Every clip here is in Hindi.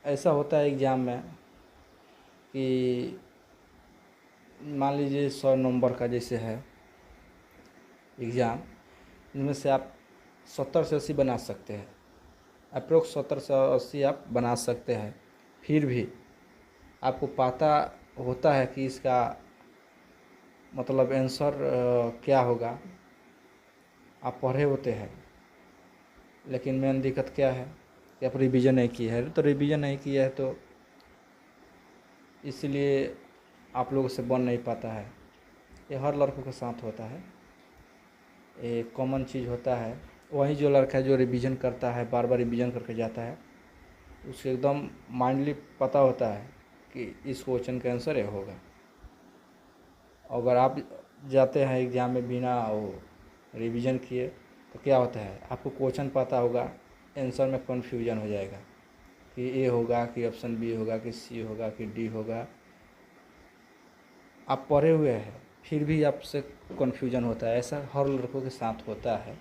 ऐसा होता है एग्ज़ाम में कि मान लीजिए 100 नंबर का जैसे है एग्ज़ाम, इनमें से आप 70 से 80 बना सकते हैं, अप्रोक्स 70 से 80 आप बना सकते हैं। फिर भी आपको पता होता है कि इसका मतलब आंसर क्या होगा, आप पढ़े होते हैं, लेकिन मेन दिक्कत क्या है कि आप रिवीजन नहीं किए हैं। तो रिवीजन नहीं किया है तो इसलिए आप लोगों से बन नहीं पाता है। ये हर लड़कों के साथ होता है, ये कॉमन चीज़ होता है। वही जो लड़का जो रिवीजन करता है, बार बार रिवीजन करके जाता है, उसे एकदम माइंडली पता होता है कि इस क्वेश्चन का आंसर ये होगा। अगर आप जाते हैं एग्ज़ाम में बिना वो रिवीजन किए तो क्या होता है, आपको क्वेश्चन पता होगा, आंसर में कन्फ्यूजन हो जाएगा कि ए होगा कि ऑप्शन बी होगा कि सी होगा कि डी होगा। आप पढ़े हुए हैं फिर भी आपसे कन्फ्यूजन होता है। ऐसा हर लड़कों के साथ होता है।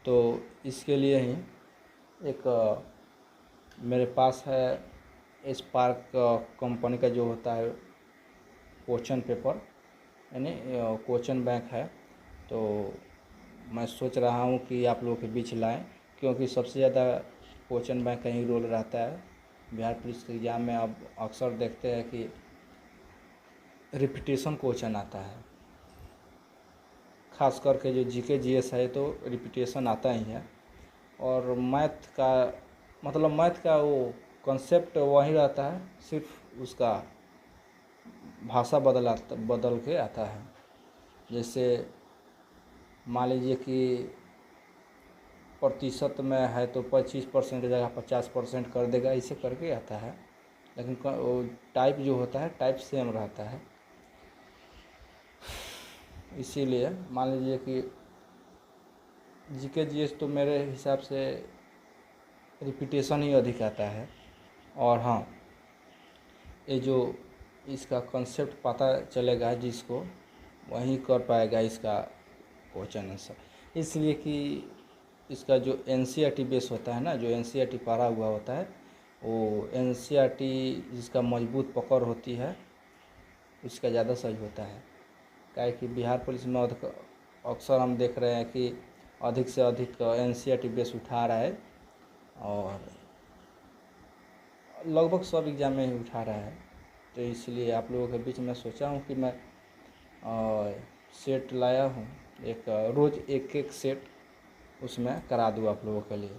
तो इसके लिए ही एक मेरे पास है स्पार्क कंपनी का जो होता है क्वेश्चन पेपर, यानी क्वेश्चन बैंक है। तो मैं सोच रहा हूँ कि आप लोगों के बीच लाएं, क्योंकि सबसे ज़्यादा क्वेश्चन बैंक का ही रोल रहता है। बिहार पुलिस के एग्ज़ाम में अब अक्सर देखते हैं कि रिपीटेशन क्वेश्चन आता है, खास करके जो जीके जीएस है तो रिपीटेशन आता ही है। और मैथ का मतलब मैथ का वो कॉन्सेप्ट वही रहता है, सिर्फ उसका भाषा बदल के आता है। जैसे मान लीजिए कि प्रतिशत में है तो 25% की जगह 50% कर देगा, इसे करके आता है। लेकिन वो टाइप जो होता है टाइप सेम रहता है। इसीलिए मान लीजिए कि जीके जीएस तो मेरे हिसाब से रिपीटेशन ही अधिक आता है। और हाँ, ये जो इसका कॉन्सेप्ट पता चलेगा जिसको, वही कर पाएगा इसका क्वेश्चन आंसर। इसलिए कि इसका जो एनसीईआरटी बेस होता है ना, जो एनसीईआरटी पढ़ा हुआ होता है, वो एनसीईआरटी जिसका मजबूत पकड़ होती है उसका ज़्यादा सही होता है। क्या है कि बिहार पुलिस में अक्सर हम देख रहे हैं कि अधिक से अधिक एनसीईआरटी बेस उठा रहा है, और लगभग सब एग्ज़ाम में ही उठा रहा है। तो इसलिए आप लोगों के बीच में सोचा हूँ कि मैं सेट लाया हूँ, एक रोज़ एक एक सेट उसमें करा दूँ आप लोगों के लिए।